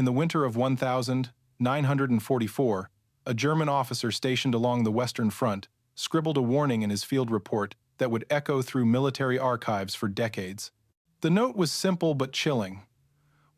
In the winter of 1944, a German officer stationed along the Western Front scribbled a warning in his field report that would echo through military archives for decades. The note was simple but chilling.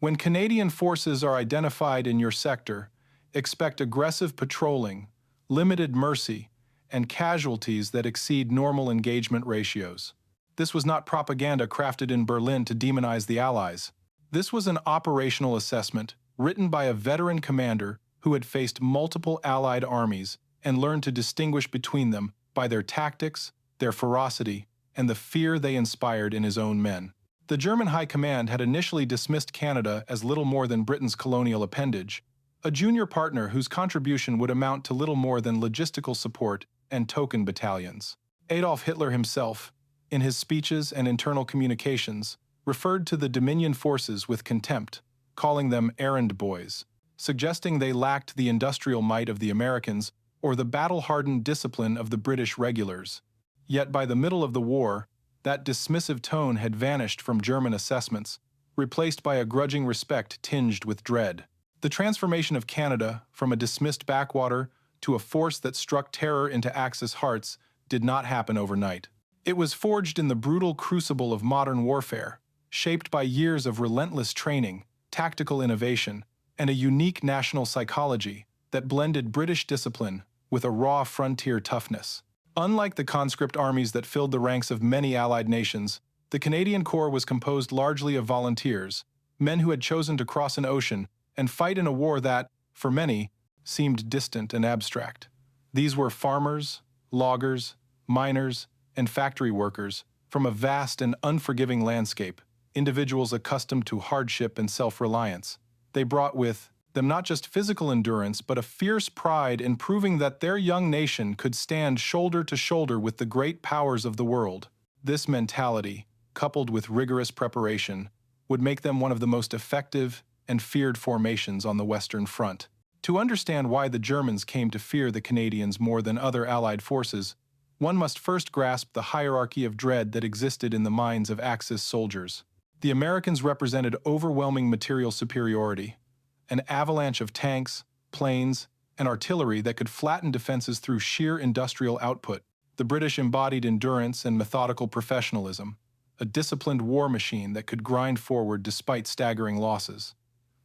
When Canadian forces are identified in your sector, expect aggressive patrolling, limited mercy, and casualties that exceed normal engagement ratios. This was not propaganda crafted in Berlin to demonize the Allies. This was an operational assessment written by a veteran commander who had faced multiple Allied armies and learned to distinguish between them by their tactics, their ferocity, and the fear they inspired in his own men. The German High Command had initially dismissed Canada as little more than Britain's colonial appendage, a junior partner whose contribution would amount to little more than logistical support and token battalions. Adolf Hitler himself, in his speeches and internal communications, referred to the Dominion forces with contempt, calling them errand boys, suggesting they lacked the industrial might of the Americans or the battle-hardened discipline of the British regulars. Yet by the middle of the war, that dismissive tone had vanished from German assessments, replaced by a grudging respect tinged with dread. The transformation of Canada from a dismissed backwater to a force that struck terror into Axis hearts did not happen overnight. It was forged in the brutal crucible of modern warfare, shaped by years of relentless training, tactical innovation, and a unique national psychology that blended British discipline with a raw frontier toughness. Unlike the conscript armies that filled the ranks of many Allied nations, the Canadian Corps was composed largely of volunteers, men who had chosen to cross an ocean and fight in a war that, for many, seemed distant and abstract. These were farmers, loggers, miners, and factory workers from a vast and unforgiving landscape, individuals accustomed to hardship and self-reliance. They brought with them not just physical endurance, but a fierce pride in proving that their young nation could stand shoulder to shoulder with the great powers of the world. This mentality, coupled with rigorous preparation, would make them one of the most effective and feared formations on the Western Front. To understand why the Germans came to fear the Canadians more than other Allied forces, one must first grasp the hierarchy of dread that existed in the minds of Axis soldiers. The Americans represented overwhelming material superiority, an avalanche of tanks, planes, and artillery that could flatten defenses through sheer industrial output. The British embodied endurance and methodical professionalism, a disciplined war machine that could grind forward despite staggering losses.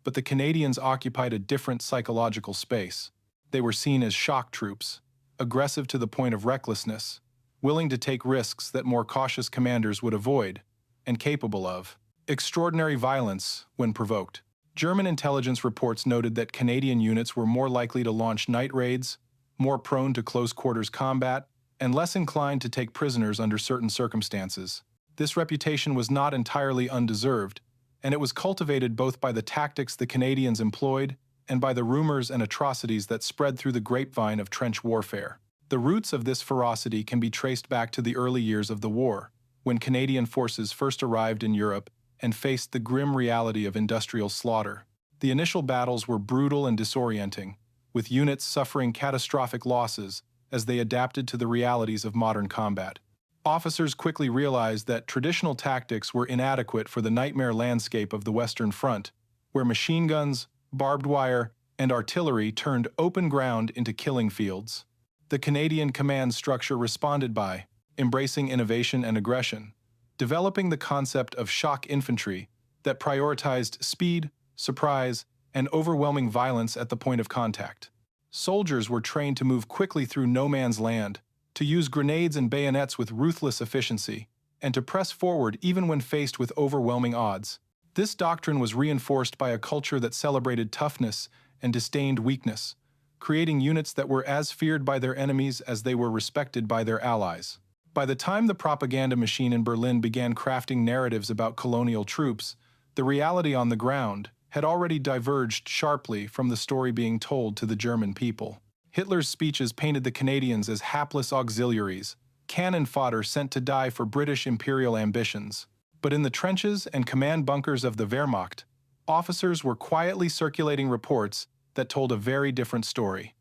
But the Canadians occupied a different psychological space. They were seen as shock troops, aggressive to the point of recklessness, willing to take risks that more cautious commanders would avoid, and capable of extraordinary violence when provoked. German intelligence reports noted that Canadian units were more likely to launch night raids, more prone to close-quarters combat, and less inclined to take prisoners under certain circumstances. This reputation was not entirely undeserved, and it was cultivated both by the tactics the Canadians employed and by the rumors and atrocities that spread through the grapevine of trench warfare. The roots of this ferocity can be traced back to the early years of the war, when Canadian forces first arrived in Europe and faced the grim reality of industrial slaughter. The initial battles were brutal and disorienting, with units suffering catastrophic losses as they adapted to the realities of modern combat. Officers quickly realized that traditional tactics were inadequate for the nightmare landscape of the Western Front, where machine guns, barbed wire, and artillery turned open ground into killing fields. The Canadian command structure responded by embracing innovation and aggression, developing the concept of shock infantry that prioritized speed, surprise, and overwhelming violence at the point of contact. Soldiers were trained to move quickly through no man's land, to use grenades and bayonets with ruthless efficiency, and to press forward even when faced with overwhelming odds. This doctrine was reinforced by a culture that celebrated toughness and disdained weakness, creating units that were as feared by their enemies as they were respected by their allies. By the time the propaganda machine in Berlin began crafting narratives about colonial troops, the reality on the ground had already diverged sharply from the story being told to the German people. Hitler's speeches painted the Canadians as hapless auxiliaries, cannon fodder sent to die for British imperial ambitions. But in the trenches and command bunkers of the Wehrmacht, officers were quietly circulating reports that told a very different story.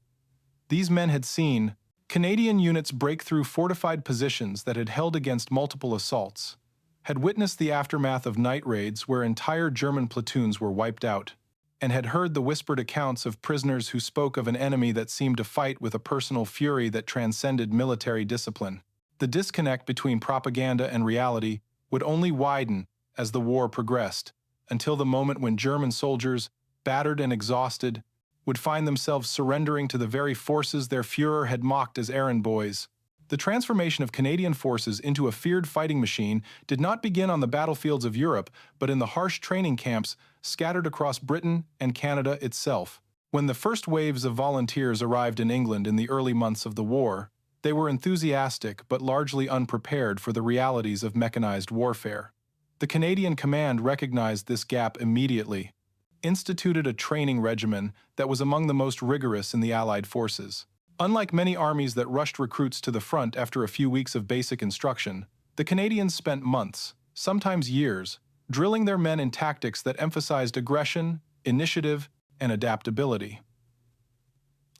These men had seen Canadian units break through fortified positions that had held against multiple assaults, had witnessed the aftermath of night raids where entire German platoons were wiped out, and had heard the whispered accounts of prisoners who spoke of an enemy that seemed to fight with a personal fury that transcended military discipline. The disconnect between propaganda and reality would only widen as the war progressed, until the moment when German soldiers, battered and exhausted, would find themselves surrendering to the very forces their Führer had mocked as errand boys. The transformation of Canadian forces into a feared fighting machine did not begin on the battlefields of Europe, but in the harsh training camps scattered across Britain and Canada itself. When the first waves of volunteers arrived in England in the early months of the war, they were enthusiastic but largely unprepared for the realities of mechanized warfare. The Canadian command recognized this gap immediately, instituted a training regimen that was among the most rigorous in the Allied forces. Unlike many armies that rushed recruits to the front after a few weeks of basic instruction, the Canadians spent months, sometimes years, drilling their men in tactics that emphasized aggression, initiative, and adaptability.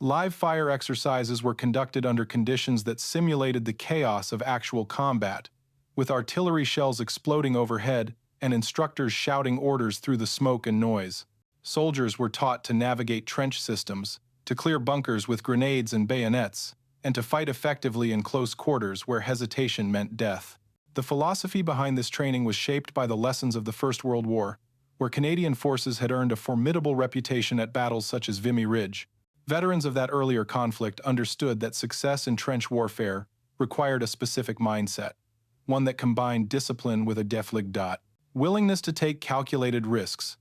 Live fire exercises were conducted under conditions that simulated the chaos of actual combat, with artillery shells exploding overhead and instructors shouting orders through the smoke and noise. Soldiers were taught to navigate trench systems, to clear bunkers with grenades and bayonets, and to fight effectively in close quarters where hesitation meant death. The philosophy behind this training was shaped by the lessons of the First World War, where Canadian forces had earned a formidable reputation at battles such as Vimy Ridge. Veterans of that earlier conflict understood that success in trench warfare required a specific mindset, one that combined discipline with a Defliegdat, willingness to take calculated risks.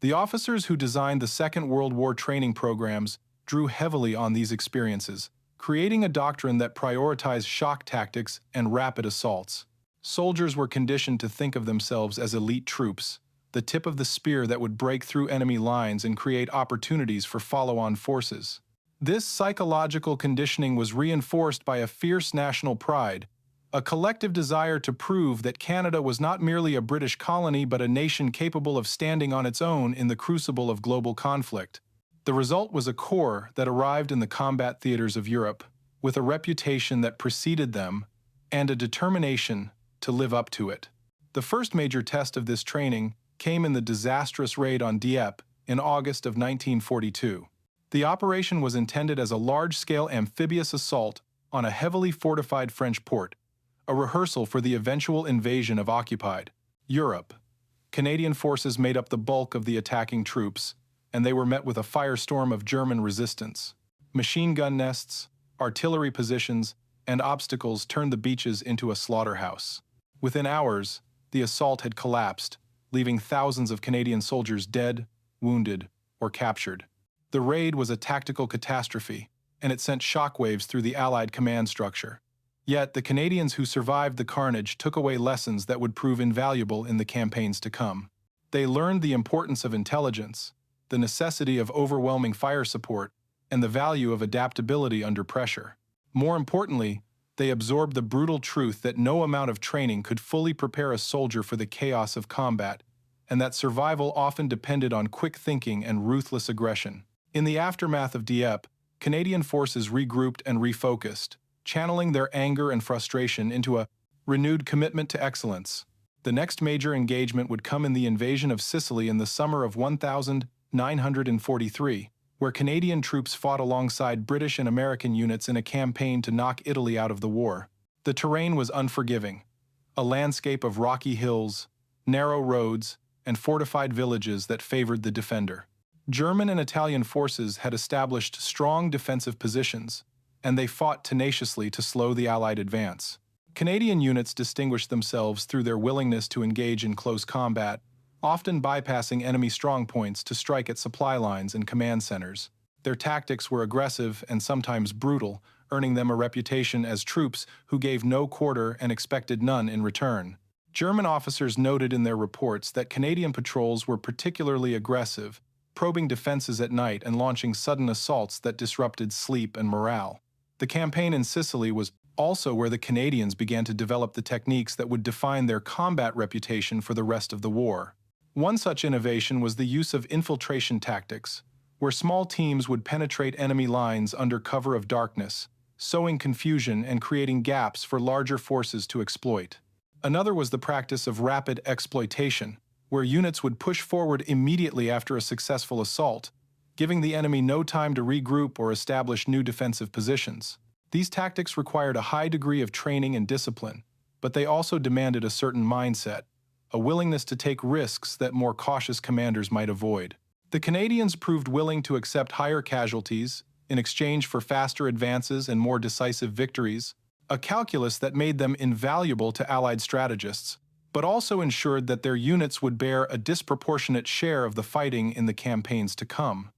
The officers who designed the Second World War training programs drew heavily on these experiences, creating a doctrine that prioritized shock tactics and rapid assaults. Soldiers were conditioned to think of themselves as elite troops, the tip of the spear that would break through enemy lines and create opportunities for follow-on forces. This psychological conditioning was reinforced by a fierce national pride, a collective desire to prove that Canada was not merely a British colony but a nation capable of standing on its own in the crucible of global conflict. The result was a corps that arrived in the combat theaters of Europe with a reputation that preceded them and a determination to live up to it. The first major test of this training came in the disastrous raid on Dieppe in August of 1942. The operation was intended as a large-scale amphibious assault on a heavily fortified French port, a rehearsal for the eventual invasion of occupied Europe. Canadian forces made up the bulk of the attacking troops, and they were met with a firestorm of German resistance. Machine gun nests, artillery positions, and obstacles turned the beaches into a slaughterhouse. Within hours, the assault had collapsed, leaving thousands of Canadian soldiers dead, wounded, or captured. The raid was a tactical catastrophe, and it sent shockwaves through the Allied command structure. Yet, the Canadians who survived the carnage took away lessons that would prove invaluable in the campaigns to come. They learned the importance of intelligence, the necessity of overwhelming fire support, and the value of adaptability under pressure. More importantly, they absorbed the brutal truth that no amount of training could fully prepare a soldier for the chaos of combat, and that survival often depended on quick thinking and ruthless aggression. In the aftermath of Dieppe, Canadian forces regrouped and refocused, channeling their anger and frustration into a renewed commitment to excellence. The next major engagement would come in the invasion of Sicily in the summer of 1943, where Canadian troops fought alongside British and American units in a campaign to knock Italy out of the war. The terrain was unforgiving, a landscape of rocky hills, narrow roads, and fortified villages that favored the defender. German and Italian forces had established strong defensive positions, and they fought tenaciously to slow the Allied advance. Canadian units distinguished themselves through their willingness to engage in close combat, often bypassing enemy strongpoints to strike at supply lines and command centers. Their tactics were aggressive and sometimes brutal, earning them a reputation as troops who gave no quarter and expected none in return. German officers noted in their reports that Canadian patrols were particularly aggressive, probing defenses at night and launching sudden assaults that disrupted sleep and morale. The campaign in Sicily was also where the Canadians began to develop the techniques that would define their combat reputation for the rest of the war. One such innovation was the use of infiltration tactics, where small teams would penetrate enemy lines under cover of darkness, sowing confusion and creating gaps for larger forces to exploit. Another was the practice of rapid exploitation, where units would push forward immediately after a successful assault, giving the enemy no time to regroup or establish new defensive positions. These tactics required a high degree of training and discipline, but they also demanded a certain mindset, a willingness to take risks that more cautious commanders might avoid. The Canadians proved willing to accept higher casualties in exchange for faster advances and more decisive victories, a calculus that made them invaluable to Allied strategists, but also ensured that their units would bear a disproportionate share of the fighting in the campaigns to come.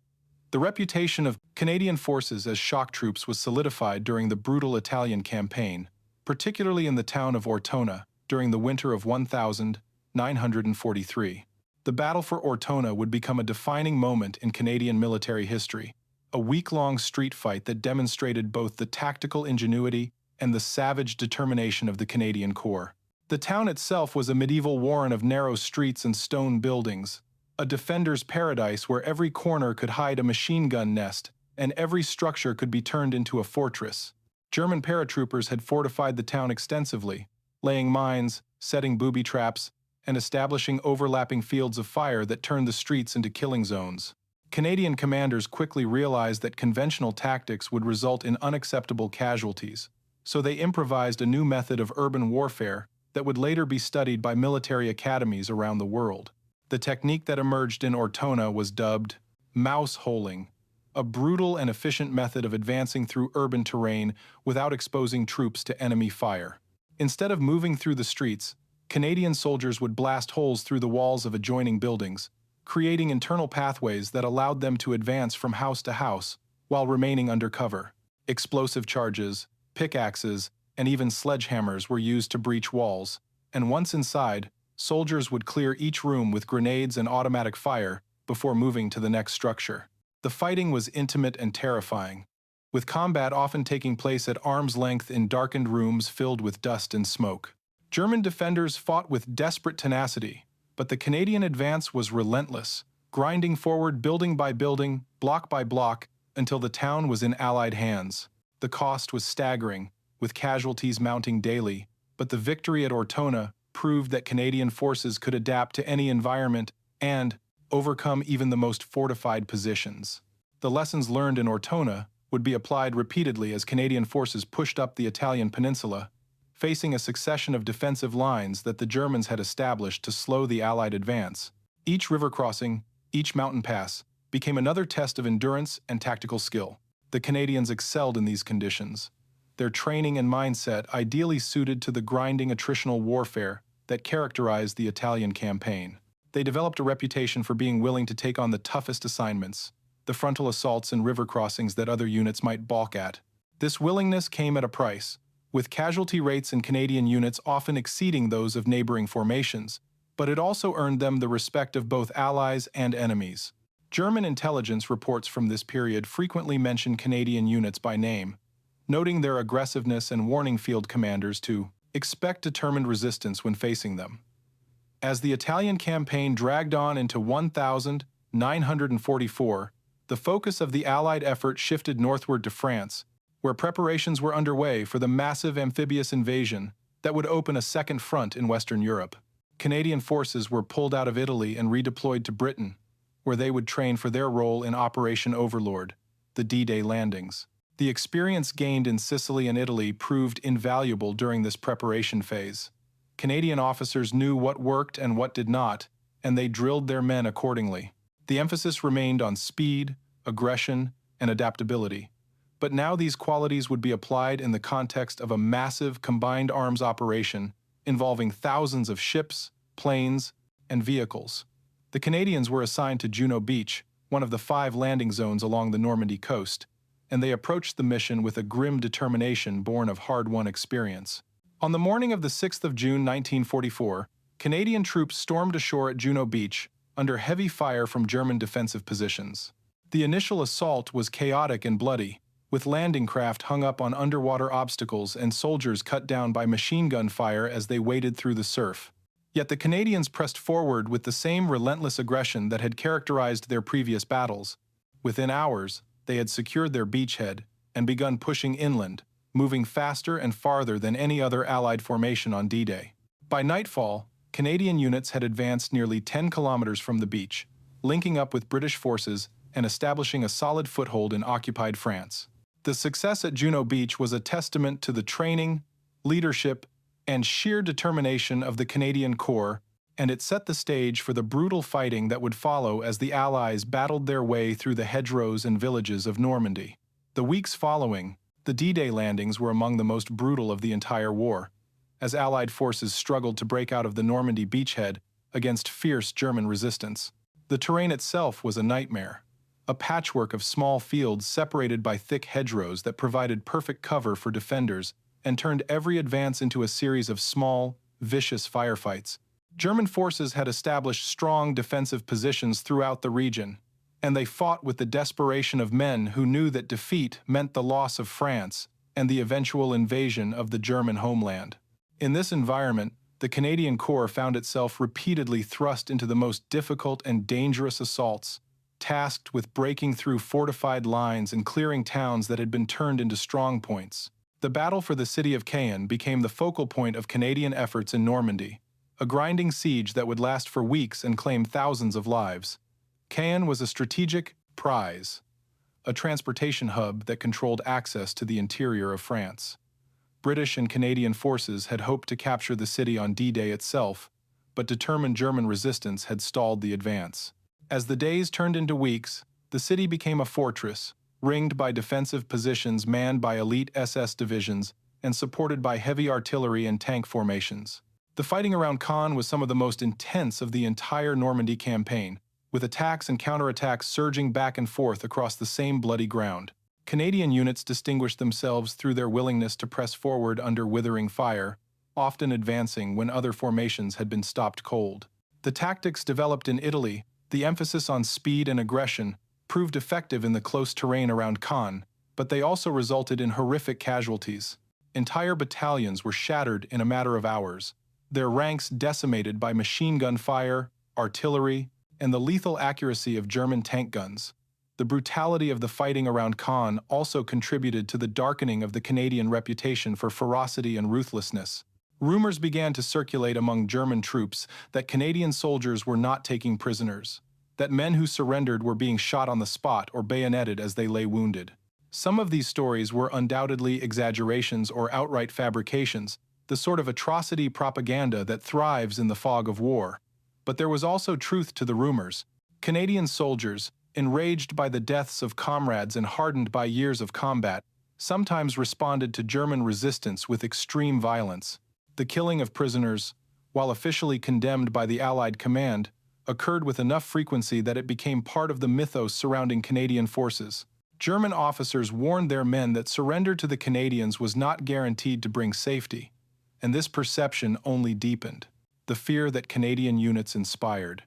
The reputation of Canadian forces as shock troops was solidified during the brutal Italian campaign, particularly in the town of Ortona during the winter of 1943. The battle for Ortona would become a defining moment in Canadian military history, a week-long street fight that demonstrated both the tactical ingenuity and the savage determination of the Canadian Corps. The town itself was a medieval warren of narrow streets and stone buildings, a defender's paradise where every corner could hide a machine gun nest and every structure could be turned into a fortress. German paratroopers had fortified the town extensively, laying mines, setting booby traps, and establishing overlapping fields of fire that turned the streets into killing zones. Canadian commanders quickly realized that conventional tactics would result in unacceptable casualties, so they improvised a new method of urban warfare that would later be studied by military academies around the world. The technique that emerged in Ortona was dubbed mouse-holing, a brutal and efficient method of advancing through urban terrain without exposing troops to enemy fire. Instead of moving through the streets, Canadian soldiers would blast holes through the walls of adjoining buildings, creating internal pathways that allowed them to advance from house to house while remaining under cover. Explosive charges, pickaxes, and even sledgehammers were used to breach walls, and once inside, soldiers would clear each room with grenades and automatic fire before moving to the next structure. The fighting was intimate and terrifying, with combat often taking place at arm's length in darkened rooms filled with dust and smoke. German defenders fought with desperate tenacity, but the Canadian advance was relentless, grinding forward building by building, block by block, until the town was in Allied hands. The cost was staggering, with casualties mounting daily, but the victory at Ortona proved that Canadian forces could adapt to any environment and overcome even the most fortified positions. The lessons learned in Ortona would be applied repeatedly as Canadian forces pushed up the Italian peninsula, facing a succession of defensive lines that the Germans had established to slow the Allied advance. Each river crossing, each mountain pass, became another test of endurance and tactical skill. The Canadians excelled in these conditions, their training and mindset ideally suited to the grinding attritional warfare that characterized the Italian campaign. They developed a reputation for being willing to take on the toughest assignments, the frontal assaults and river crossings that other units might balk at. This willingness came at a price, with casualty rates in Canadian units often exceeding those of neighboring formations, but it also earned them the respect of both allies and enemies. German intelligence reports from this period frequently mention Canadian units by name, noting their aggressiveness and warning field commanders to expect determined resistance when facing them. As the Italian campaign dragged on into 1944, the focus of the Allied effort shifted northward to France, where preparations were underway for the massive amphibious invasion that would open a second front in Western Europe. Canadian forces were pulled out of Italy and redeployed to Britain, where they would train for their role in Operation Overlord, the D-Day landings. The experience gained in Sicily and Italy proved invaluable during this preparation phase. Canadian officers knew what worked and what did not, and they drilled their men accordingly. The emphasis remained on speed, aggression, and adaptability. But now these qualities would be applied in the context of a massive combined arms operation involving thousands of ships, planes, and vehicles. The Canadians were assigned to Juno Beach, one of the 5 landing zones along the Normandy coast, and they approached the mission with a grim determination born of hard-won experience. On the morning of the 6th of June 1944, Canadian troops stormed ashore at Juno Beach under heavy fire from German defensive positions. The initial assault was chaotic and bloody, with landing craft hung up on underwater obstacles and soldiers cut down by machine gun fire as they waded through the surf. Yet the Canadians pressed forward with the same relentless aggression that had characterized their previous battles. Within hours, they had secured their beachhead and begun pushing inland, moving faster and farther than any other Allied formation on D-Day. By nightfall, Canadian units had advanced nearly 10 kilometers from the beach, linking up with British forces and establishing a solid foothold in occupied France. The success at Juno Beach was a testament to the training, leadership, and sheer determination of the Canadian Corps, and it set the stage for the brutal fighting that would follow as the Allies battled their way through the hedgerows and villages of Normandy. The weeks following, the D-Day landings were among the most brutal of the entire war, as Allied forces struggled to break out of the Normandy beachhead against fierce German resistance. The terrain itself was a nightmare, a patchwork of small fields separated by thick hedgerows that provided perfect cover for defenders and turned every advance into a series of small, vicious firefights. German forces had established strong defensive positions throughout the region, and they fought with the desperation of men who knew that defeat meant the loss of France and the eventual invasion of the German homeland. In this environment, the Canadian Corps found itself repeatedly thrust into the most difficult and dangerous assaults, tasked with breaking through fortified lines and clearing towns that had been turned into strongpoints. The battle for the city of Caen became the focal point of Canadian efforts in Normandy, a grinding siege that would last for weeks and claim thousands of lives. Caen was a strategic prize, a transportation hub that controlled access to the interior of France. British and Canadian forces had hoped to capture the city on D-Day itself, but determined German resistance had stalled the advance. As the days turned into weeks, the city became a fortress, ringed by defensive positions manned by elite SS divisions and supported by heavy artillery and tank formations. The fighting around Caen was some of the most intense of the entire Normandy campaign, with attacks and counterattacks surging back and forth across the same bloody ground. Canadian units distinguished themselves through their willingness to press forward under withering fire, often advancing when other formations had been stopped cold. The tactics developed in Italy, the emphasis on speed and aggression, proved effective in the close terrain around Caen, but they also resulted in horrific casualties. Entire battalions were shattered in a matter of hours, their ranks decimated by machine gun fire, artillery, and the lethal accuracy of German tank guns. The brutality of the fighting around Caen also contributed to the darkening of the Canadian reputation for ferocity and ruthlessness. Rumors began to circulate among German troops that Canadian soldiers were not taking prisoners, that men who surrendered were being shot on the spot or bayoneted as they lay wounded. Some of these stories were undoubtedly exaggerations or outright fabrications, the sort of atrocity propaganda that thrives in the fog of war. But there was also truth to the rumors. Canadian soldiers, enraged by the deaths of comrades and hardened by years of combat, sometimes responded to German resistance with extreme violence. The killing of prisoners, while officially condemned by the Allied command, occurred with enough frequency that it became part of the mythos surrounding Canadian forces. German officers warned their men that surrender to the Canadians was not guaranteed to bring safety, and this perception only deepened the fear that Canadian units inspired.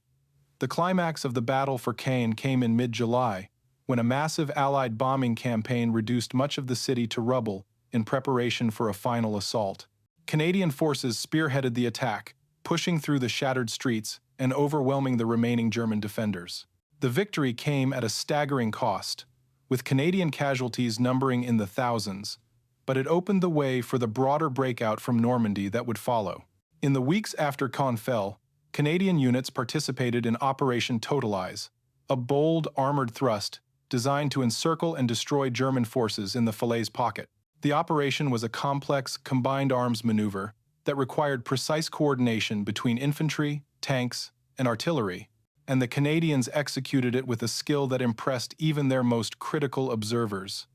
The climax of the battle for Caen came in mid-July, when a massive Allied bombing campaign reduced much of the city to rubble in preparation for a final assault. Canadian forces spearheaded the attack, pushing through the shattered streets and overwhelming the remaining German defenders. The victory came at a staggering cost, with Canadian casualties numbering in the thousands, but it opened the way for the broader breakout from Normandy that would follow. In the weeks after Caen fell, Canadian units participated in Operation Totalize, a bold armored thrust designed to encircle and destroy German forces in the Falaise Pocket. The operation was a complex, combined arms maneuver that required precise coordination between infantry, tanks, and artillery, and the Canadians executed it with a skill that impressed even their most critical observers.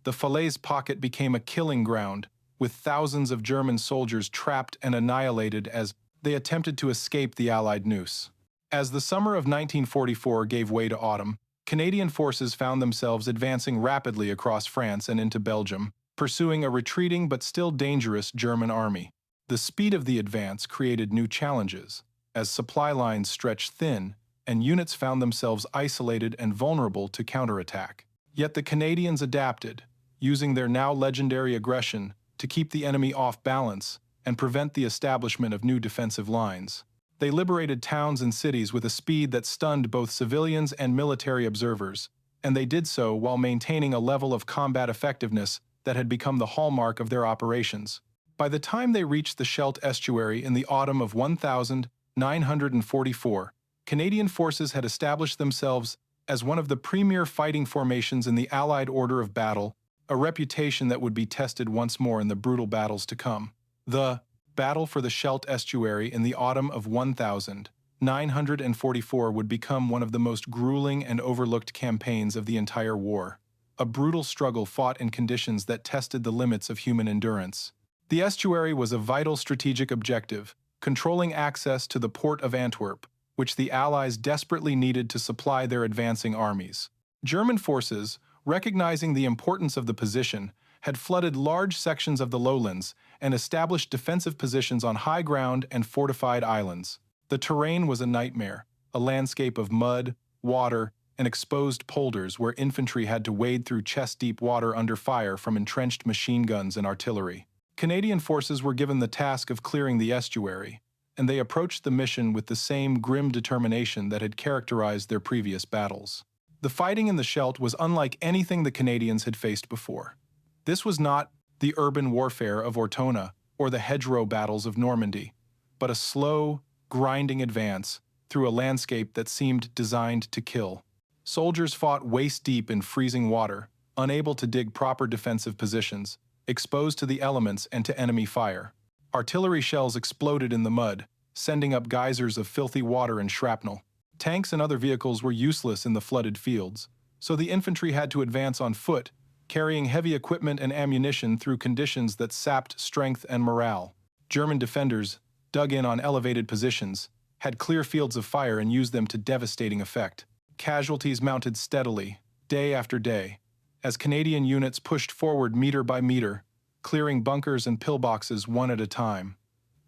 The Falaise Pocket became a killing ground, with thousands of German soldiers trapped and annihilated as they attempted to escape the Allied noose. As the summer of 1944 gave way to autumn, Canadian forces found themselves advancing rapidly across France and into Belgium, pursuing a retreating but still dangerous German army. The speed of the advance created new challenges, as supply lines stretched thin and units found themselves isolated and vulnerable to counterattack. Yet the Canadians adapted, using their now legendary aggression to keep the enemy off balance and prevent the establishment of new defensive lines. They liberated towns and cities with a speed that stunned both civilians and military observers, and they did so while maintaining a level of combat effectiveness that had become the hallmark of their operations. By the time they reached the Scheldt estuary in the autumn of 1944, Canadian forces had established themselves as one of the premier fighting formations in the Allied order of battle, a reputation that would be tested once more in the brutal battles to come. The Battle for the Scheldt estuary in the autumn of 1944 would become one of the most grueling and overlooked campaigns of the entire war. A brutal struggle fought in conditions that tested the limits of human endurance. The estuary was a vital strategic objective, controlling access to the port of Antwerp, which the Allies desperately needed to supply their advancing armies. German forces, recognizing the importance of the position, had flooded large sections of the lowlands and established defensive positions on high ground and fortified islands. The terrain was a nightmare, a landscape of mud, water, and exposed polders where infantry had to wade through chest-deep water under fire from entrenched machine guns and artillery. Canadian forces were given the task of clearing the estuary, and they approached the mission with the same grim determination that had characterized their previous battles. The fighting in the Scheldt was unlike anything the Canadians had faced before. This was not the urban warfare of Ortona or the hedgerow battles of Normandy, but a slow, grinding advance through a landscape that seemed designed to kill. Soldiers fought waist-deep in freezing water, unable to dig proper defensive positions, exposed to the elements and to enemy fire. Artillery shells exploded in the mud, sending up geysers of filthy water and shrapnel. Tanks and other vehicles were useless in the flooded fields, so the infantry had to advance on foot, carrying heavy equipment and ammunition through conditions that sapped strength and morale. German defenders, dug in on elevated positions, had clear fields of fire and used them to devastating effect. Casualties mounted steadily, day after day, as Canadian units pushed forward meter by meter, clearing bunkers and pillboxes one at a time.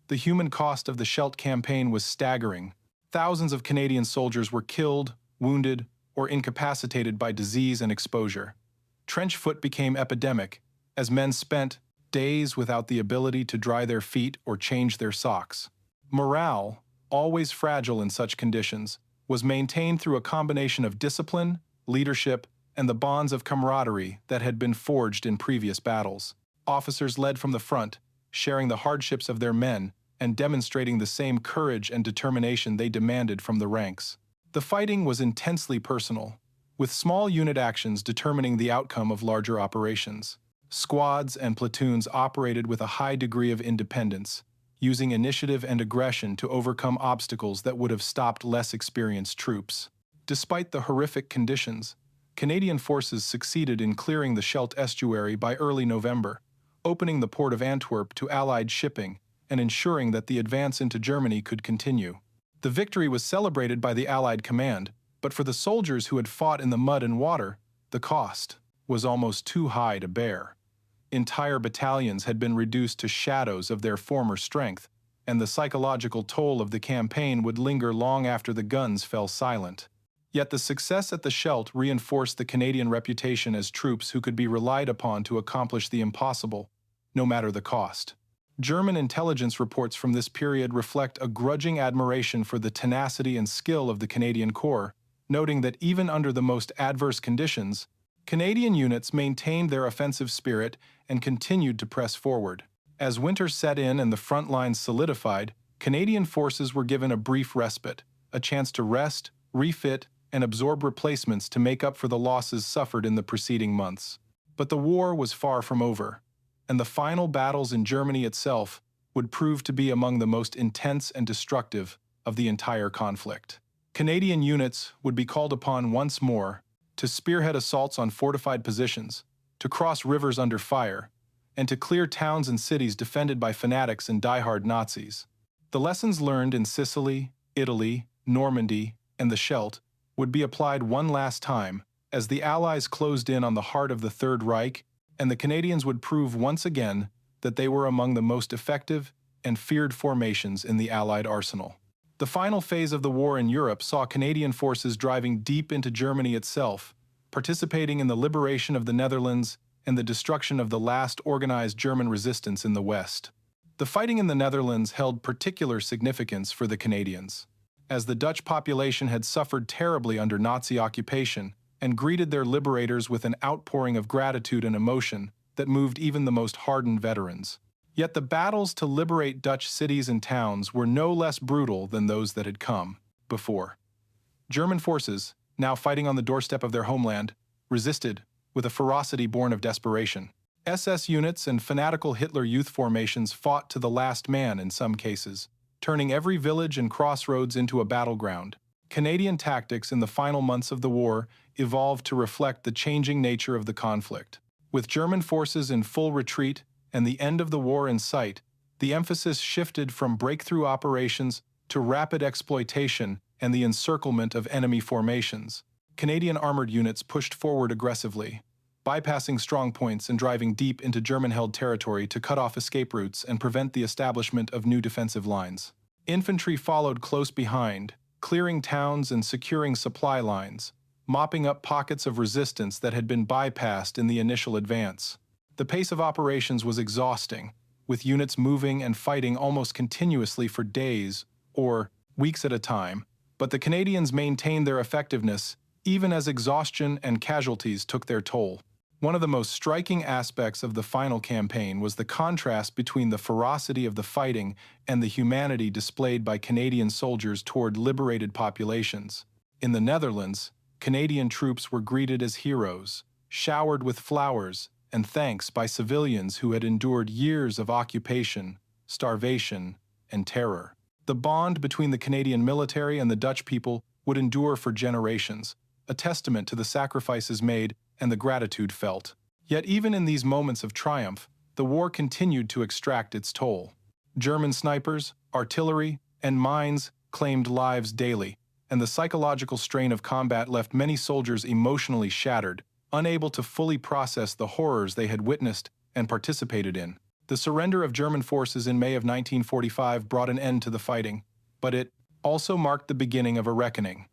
The human cost of the Scheldt campaign was staggering. Thousands of Canadian soldiers were killed, wounded, or incapacitated by disease and exposure. Trench foot became epidemic, as men spent days without the ability to dry their feet or change their socks. Morale, always fragile in such conditions, was maintained through a combination of discipline, leadership, and the bonds of camaraderie that had been forged in previous battles. Officers led from the front, sharing the hardships of their men and demonstrating the same courage and determination they demanded from the ranks. The fighting was intensely personal, with small unit actions determining the outcome of larger operations. Squads and platoons operated with a high degree of independence, using initiative and aggression to overcome obstacles that would have stopped less experienced troops. Despite the horrific conditions, Canadian forces succeeded in clearing the Scheldt estuary by early November, opening the port of Antwerp to Allied shipping and ensuring that the advance into Germany could continue. The victory was celebrated by the Allied command, but for the soldiers who had fought in the mud and water, the cost was almost too high to bear. Entire battalions had been reduced to shadows of their former strength, and the psychological toll of the campaign would linger long after the guns fell silent. Yet the success at the Scheldt reinforced the Canadian reputation as troops who could be relied upon to accomplish the impossible, no matter the cost. German intelligence reports from this period reflect a grudging admiration for the tenacity and skill of the Canadian Corps, noting that even under the most adverse conditions, Canadian units maintained their offensive spirit and continued to press forward. As winter set in and the front lines solidified, Canadian forces were given a brief respite, a chance to rest, refit, and absorb replacements to make up for the losses suffered in the preceding months. But the war was far from over, and the final battles in Germany itself would prove to be among the most intense and destructive of the entire conflict. Canadian units would be called upon once more to spearhead assaults on fortified positions, to cross rivers under fire, and to clear towns and cities defended by fanatics and diehard Nazis. The lessons learned in Sicily, Italy, Normandy, and the Scheldt would be applied one last time as the Allies closed in on the heart of the Third Reich, and the Canadians would prove once again that they were among the most effective and feared formations in the Allied arsenal. The final phase of the war in Europe saw Canadian forces driving deep into Germany itself, participating in the liberation of the Netherlands and the destruction of the last organized German resistance in the West. The fighting in the Netherlands held particular significance for the Canadians, as the Dutch population had suffered terribly under Nazi occupation and greeted their liberators with an outpouring of gratitude and emotion that moved even the most hardened veterans. Yet the battles to liberate Dutch cities and towns were no less brutal than those that had come before. German forces, now fighting on the doorstep of their homeland, resisted with a ferocity born of desperation. SS units and fanatical Hitler Youth formations fought to the last man in some cases, turning every village and crossroads into a battleground. Canadian tactics in the final months of the war evolved to reflect the changing nature of the conflict. With German forces in full retreat and the end of the war in sight, the emphasis shifted from breakthrough operations to rapid exploitation and the encirclement of enemy formations. Canadian armored units pushed forward aggressively, bypassing strong points and driving deep into German-held territory to cut off escape routes and prevent the establishment of new defensive lines. Infantry followed close behind, clearing towns and securing supply lines, mopping up pockets of resistance that had been bypassed in the initial advance. The pace of operations was exhausting, with units moving and fighting almost continuously for days or weeks at a time, but the Canadians maintained their effectiveness even as exhaustion and casualties took their toll. One of the most striking aspects of the final campaign was the contrast between the ferocity of the fighting and the humanity displayed by Canadian soldiers toward liberated populations. In the Netherlands, Canadian troops were greeted as heroes, showered with flowers and thanks by civilians who had endured years of occupation, starvation, and terror. The bond between the Canadian military and the Dutch people would endure for generations, a testament to the sacrifices made and the gratitude felt. Yet even in these moments of triumph, the war continued to extract its toll. German snipers, artillery, and mines claimed lives daily, and the psychological strain of combat left many soldiers emotionally shattered, unable to fully process the horrors they had witnessed and participated in. The surrender of German forces in May of 1945 brought an end to the fighting, but it also marked the beginning of a reckoning.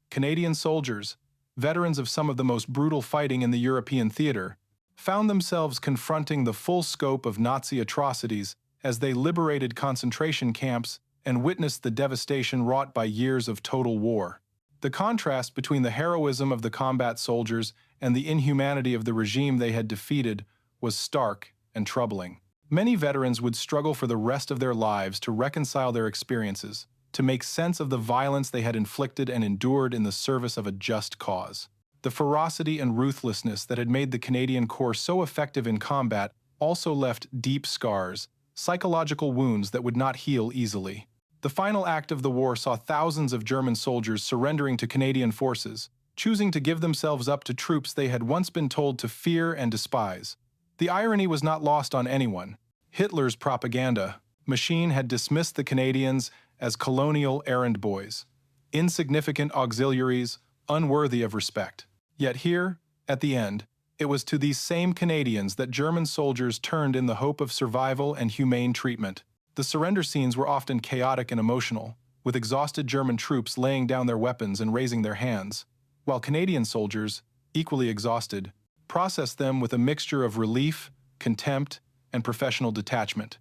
Canadian soldiers, veterans of some of the most brutal fighting in the European theater, found themselves confronting the full scope of Nazi atrocities as they liberated concentration camps and witnessed the devastation wrought by years of total war. The contrast between the heroism of the combat soldiers and the inhumanity of the regime they had defeated was stark and troubling. Many veterans would struggle for the rest of their lives to reconcile their experiences, to make sense of the violence they had inflicted and endured in the service of a just cause. The ferocity and ruthlessness that had made the Canadian Corps so effective in combat also left deep scars, psychological wounds that would not heal easily. The final act of the war saw thousands of German soldiers surrendering to Canadian forces, choosing to give themselves up to troops they had once been told to fear and despise. The irony was not lost on anyone. Hitler's propaganda machine had dismissed the Canadians as colonial errand boys, insignificant auxiliaries, unworthy of respect. Yet here, at the end, it was to these same Canadians that German soldiers turned in the hope of survival and humane treatment. The surrender scenes were often chaotic and emotional, with exhausted German troops laying down their weapons and raising their hands, while Canadian soldiers, equally exhausted, processed them with a mixture of relief, contempt, and professional detachment.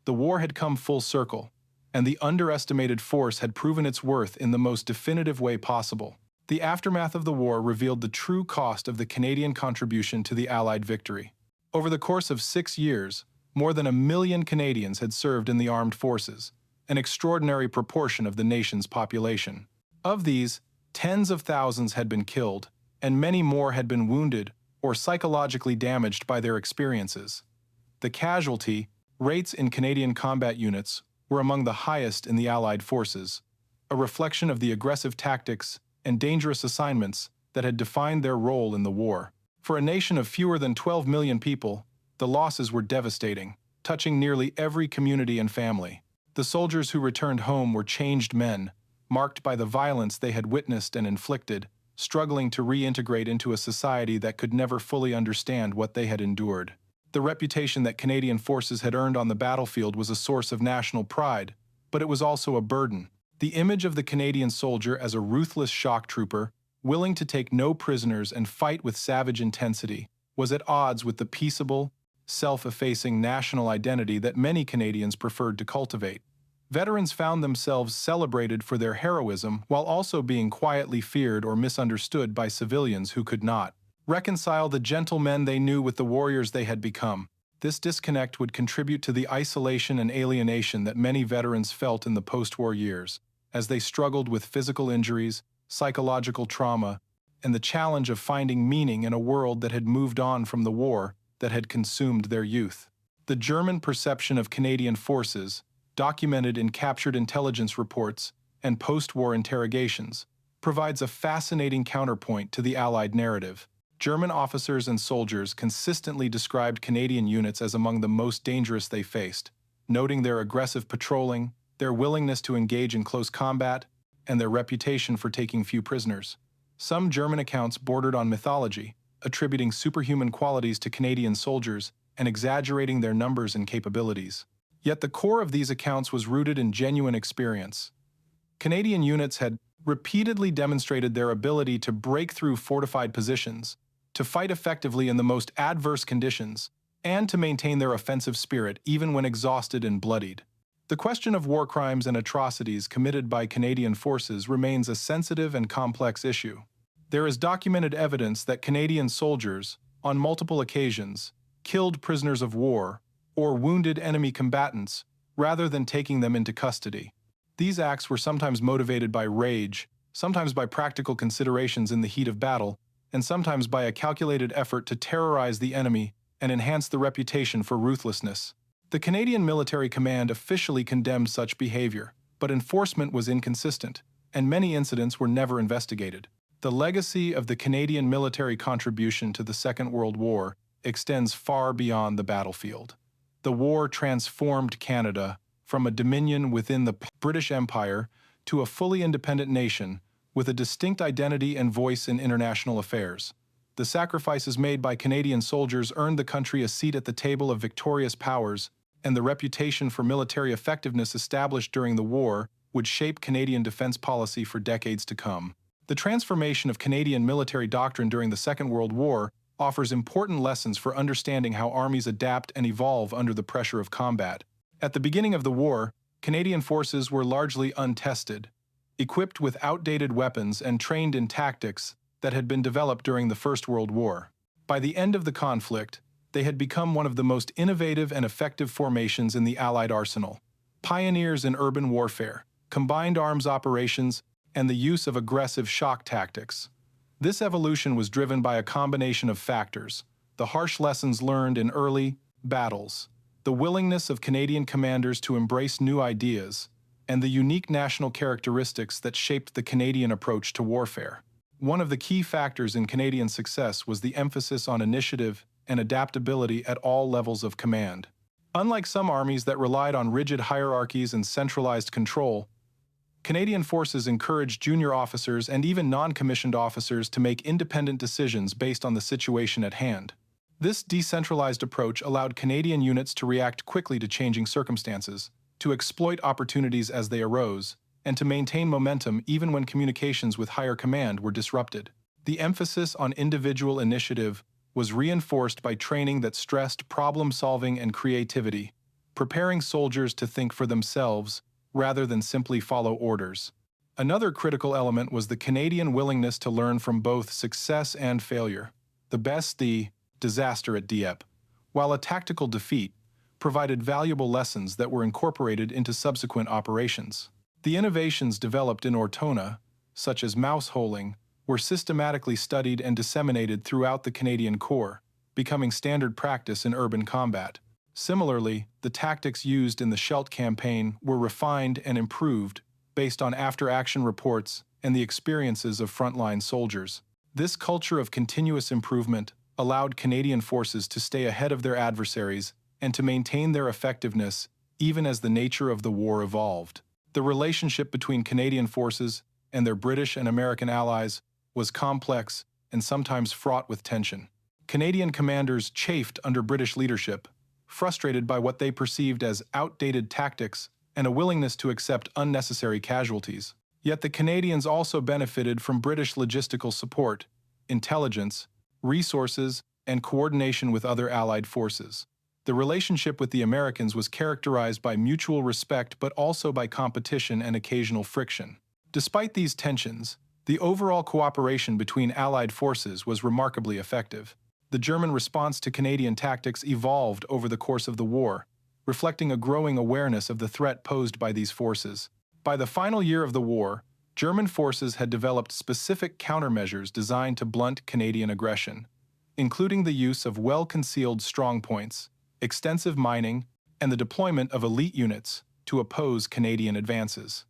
The war had come full circle, and the underestimated force had proven its worth in the most definitive way possible. The aftermath of the war revealed the true cost of the Canadian contribution to the Allied victory. Over the course of 6 years, more than 1 million Canadians had served in the armed forces, an extraordinary proportion of the nation's population. Of these, tens of thousands had been killed, and many more had been wounded or psychologically damaged by their experiences. The casualty rates in Canadian combat units were among the highest in the Allied forces, a reflection of the aggressive tactics and dangerous assignments that had defined their role in the war. For a nation of fewer than 12 million people, the losses were devastating, touching nearly every community and family. The soldiers who returned home were changed men, marked by the violence they had witnessed and inflicted, struggling to reintegrate into a society that could never fully understand what they had endured. The reputation that Canadian forces had earned on the battlefield was a source of national pride, but it was also a burden. The image of the Canadian soldier as a ruthless shock trooper, willing to take no prisoners and fight with savage intensity, was at odds with the peaceable, self-effacing national identity that many Canadians preferred to cultivate. Veterans found themselves celebrated for their heroism while also being quietly feared or misunderstood by civilians who could not reconcile the gentlemen they knew with the warriors they had become. This disconnect would contribute to the isolation and alienation that many veterans felt in the post-war years, as they struggled with physical injuries, psychological trauma, and the challenge of finding meaning in a world that had moved on from the war that had consumed their youth. The German perception of Canadian forces, documented in captured intelligence reports and post-war interrogations, provides a fascinating counterpoint to the Allied narrative. German officers and soldiers consistently described Canadian units as among the most dangerous they faced, noting their aggressive patrolling, their willingness to engage in close combat, and their reputation for taking few prisoners. Some German accounts bordered on mythology, attributing superhuman qualities to Canadian soldiers and exaggerating their numbers and capabilities. Yet the core of these accounts was rooted in genuine experience. Canadian units had repeatedly demonstrated their ability to break through fortified positions, to fight effectively in the most adverse conditions, and to maintain their offensive spirit even when exhausted and bloodied. The question of war crimes and atrocities committed by Canadian forces remains a sensitive and complex issue. There is documented evidence that Canadian soldiers, on multiple occasions, killed prisoners of war or wounded enemy combatants rather than taking them into custody. These acts were sometimes motivated by rage, sometimes by practical considerations in the heat of battle, and sometimes by a calculated effort to terrorize the enemy and enhance the reputation for ruthlessness. The Canadian Military Command officially condemned such behavior, but enforcement was inconsistent, and many incidents were never investigated. The legacy of the Canadian military contribution to the Second World War extends far beyond the battlefield. The war transformed Canada from a dominion within the British Empire to a fully independent nation with a distinct identity and voice in international affairs. The sacrifices made by Canadian soldiers earned the country a seat at the table of victorious powers, and the reputation for military effectiveness established during the war would shape Canadian defense policy for decades to come. The transformation of Canadian military doctrine during the Second World War offers important lessons for understanding how armies adapt and evolve under the pressure of combat. At the beginning of the war, Canadian forces were largely untested, equipped with outdated weapons and trained in tactics that had been developed during the First World War. By the end of the conflict, they had become one of the most innovative and effective formations in the Allied arsenal. Pioneers in urban warfare, combined arms operations, and the use of aggressive shock tactics. This evolution was driven by a combination of factors: the harsh lessons learned in early battles, the willingness of Canadian commanders to embrace new ideas, and the unique national characteristics that shaped the Canadian approach to warfare. One of the key factors in Canadian success was the emphasis on initiative and adaptability at all levels of command. Unlike some armies that relied on rigid hierarchies and centralized control, Canadian forces encouraged junior officers and even non-commissioned officers to make independent decisions based on the situation at hand. This decentralized approach allowed Canadian units to react quickly to changing circumstances, to exploit opportunities as they arose, and to maintain momentum even when communications with higher command were disrupted. The emphasis on individual initiative was reinforced by training that stressed problem-solving and creativity, preparing soldiers to think for themselves rather than simply follow orders. Another critical element was the Canadian willingness to learn from both success and failure. The disaster at Dieppe, while a tactical defeat, provided valuable lessons that were incorporated into subsequent operations. The innovations developed in Ortona, such as mouse holing, were systematically studied and disseminated throughout the Canadian Corps, becoming standard practice in urban combat. Similarly, the tactics used in the Scheldt campaign were refined and improved based on after-action reports and the experiences of frontline soldiers. This culture of continuous improvement allowed Canadian forces to stay ahead of their adversaries and to maintain their effectiveness even as the nature of the war evolved. The relationship between Canadian forces and their British and American allies was complex and sometimes fraught with tension. Canadian commanders chafed under British leadership, frustrated by what they perceived as outdated tactics and a willingness to accept unnecessary casualties. Yet the Canadians also benefited from British logistical support, intelligence, resources, and coordination with other Allied forces. The relationship with the Americans was characterized by mutual respect but also by competition and occasional friction. Despite these tensions, the overall cooperation between Allied forces was remarkably effective. The German response to Canadian tactics evolved over the course of the war, reflecting a growing awareness of the threat posed by these forces. By the final year of the war, German forces had developed specific countermeasures designed to blunt Canadian aggression, including the use of well-concealed strongpoints, extensive mining, and the deployment of elite units to oppose Canadian advances.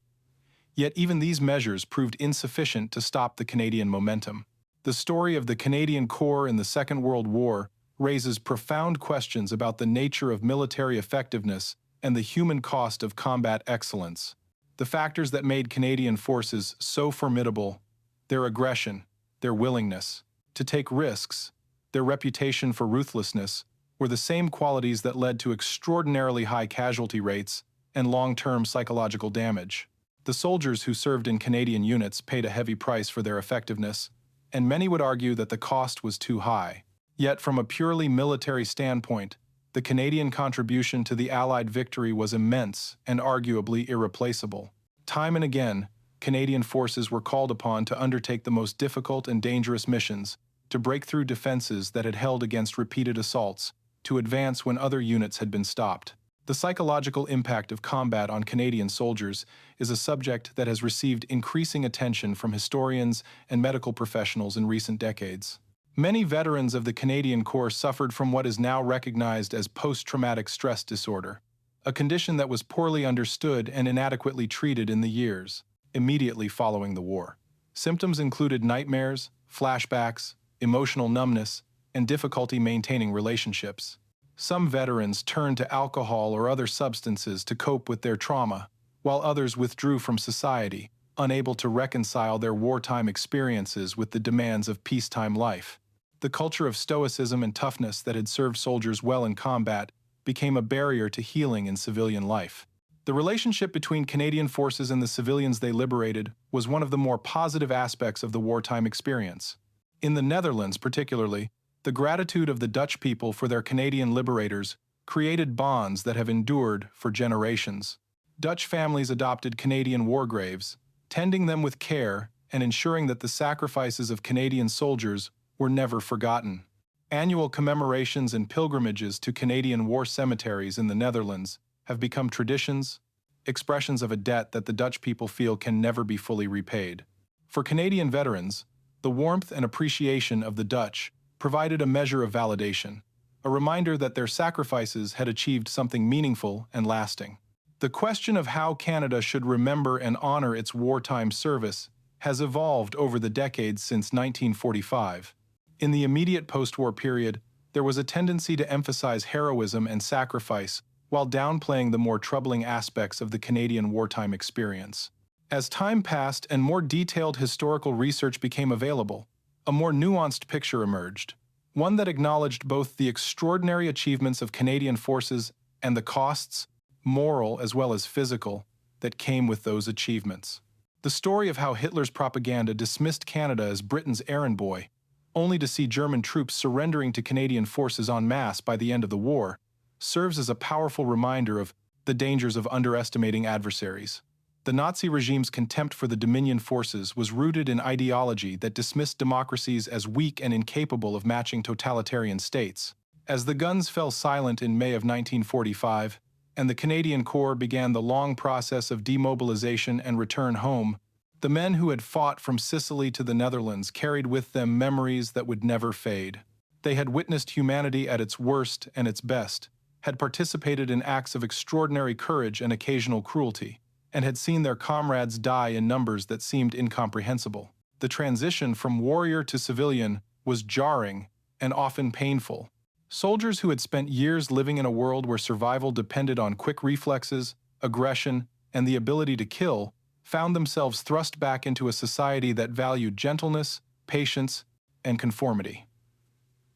Yet even these measures proved insufficient to stop the Canadian momentum. The story of the Canadian Corps in the Second World War raises profound questions about the nature of military effectiveness and the human cost of combat excellence. The factors that made Canadian forces so formidable, their aggression, their willingness to take risks, their reputation for ruthlessness, were the same qualities that led to extraordinarily high casualty rates and long-term psychological damage. The soldiers who served in Canadian units paid a heavy price for their effectiveness, and many would argue that the cost was too high. Yet from a purely military standpoint, the Canadian contribution to the Allied victory was immense and arguably irreplaceable. Time and again, Canadian forces were called upon to undertake the most difficult and dangerous missions, to break through defenses that had held against repeated assaults, to advance when other units had been stopped. The psychological impact of combat on Canadian soldiers is a subject that has received increasing attention from historians and medical professionals in recent decades. Many veterans of the Canadian Corps suffered from what is now recognized as post-traumatic stress disorder, a condition that was poorly understood and inadequately treated in the years immediately following the war. Symptoms included nightmares, flashbacks, emotional numbness, and difficulty maintaining relationships. Some veterans turned to alcohol or other substances to cope with their trauma, while others withdrew from society, unable to reconcile their wartime experiences with the demands of peacetime life. The culture of stoicism and toughness that had served soldiers well in combat became a barrier to healing in civilian life. The relationship between Canadian forces and the civilians they liberated was one of the more positive aspects of the wartime experience. In the Netherlands particularly, the gratitude of the Dutch people for their Canadian liberators created bonds that have endured for generations. Dutch families adopted Canadian war graves, tending them with care and ensuring that the sacrifices of Canadian soldiers were never forgotten. Annual commemorations and pilgrimages to Canadian war cemeteries in the Netherlands have become traditions, expressions of a debt that the Dutch people feel can never be fully repaid. For Canadian veterans, the warmth and appreciation of the Dutch provided a measure of validation, a reminder that their sacrifices had achieved something meaningful and lasting. The question of how Canada should remember and honor its wartime service has evolved over the decades since 1945. In the immediate post-war period, there was a tendency to emphasize heroism and sacrifice while downplaying the more troubling aspects of the Canadian wartime experience. As time passed and more detailed historical research became available, a more nuanced picture emerged, one that acknowledged both the extraordinary achievements of Canadian forces and the costs, moral as well as physical, that came with those achievements. The story of how Hitler's propaganda dismissed Canada as Britain's errand boy, only to see German troops surrendering to Canadian forces en masse by the end of the war, serves as a powerful reminder of the dangers of underestimating adversaries. The Nazi regime's contempt for the Dominion forces was rooted in ideology that dismissed democracies as weak and incapable of matching totalitarian states. As the guns fell silent in May of 1945, and the Canadian Corps began the long process of demobilization and return home, the men who had fought from Sicily to the Netherlands carried with them memories that would never fade. They had witnessed humanity at its worst and its best, had participated in acts of extraordinary courage and occasional cruelty, and had seen their comrades die in numbers that seemed incomprehensible. The transition from warrior to civilian was jarring and often painful. Soldiers who had spent years living in a world where survival depended on quick reflexes, aggression, and the ability to kill, found themselves thrust back into a society that valued gentleness, patience, and conformity.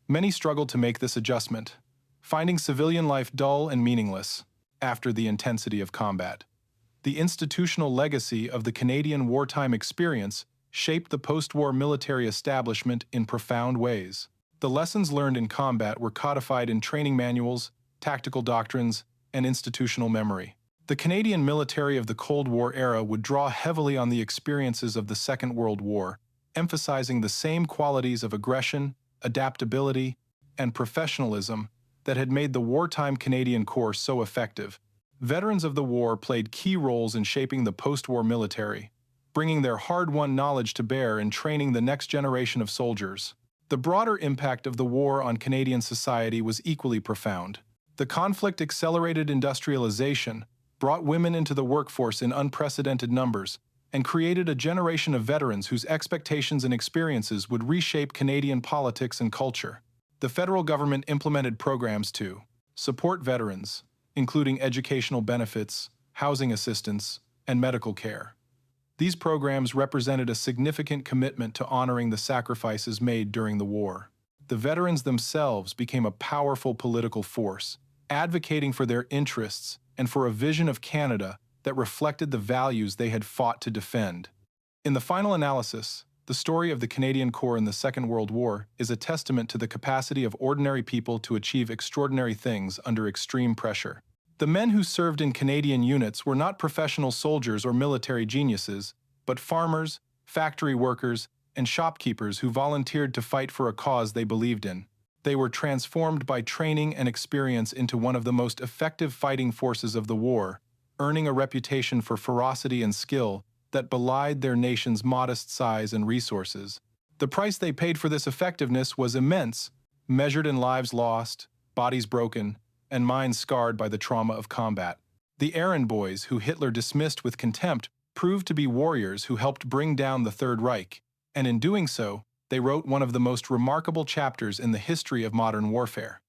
Many struggled to make this adjustment, finding civilian life dull and meaningless after the intensity of combat. The institutional legacy of the Canadian wartime experience shaped the post-war military establishment in profound ways. The lessons learned in combat were codified in training manuals, tactical doctrines, and institutional memory. The Canadian military of the Cold War era would draw heavily on the experiences of the Second World War, emphasizing the same qualities of aggression, adaptability, and professionalism that had made the wartime Canadian Corps so effective. Veterans of the war played key roles in shaping the post-war military, bringing their hard-won knowledge to bear in training the next generation of soldiers. The broader impact of the war on Canadian society was equally profound. The conflict accelerated industrialization, brought women into the workforce in unprecedented numbers, and created a generation of veterans whose expectations and experiences would reshape Canadian politics and culture. The federal government implemented programs to support veterans, including educational benefits, housing assistance, and medical care. These programs represented a significant commitment to honoring the sacrifices made during the war. The veterans themselves became a powerful political force, advocating for their interests and for a vision of Canada that reflected the values they had fought to defend. In the final analysis, the story of the Canadian Corps in the Second World War is a testament to the capacity of ordinary people to achieve extraordinary things under extreme pressure. The men who served in Canadian units were not professional soldiers or military geniuses, but farmers, factory workers, and shopkeepers who volunteered to fight for a cause they believed in. They were transformed by training and experience into one of the most effective fighting forces of the war, earning a reputation for ferocity and skill that belied their nation's modest size and resources. The price they paid for this effectiveness was immense, measured in lives lost, bodies broken, and minds scarred by the trauma of combat. The Errand boys, who Hitler dismissed with contempt, proved to be warriors who helped bring down the Third Reich, and in doing so, they wrote one of the most remarkable chapters in the history of modern warfare.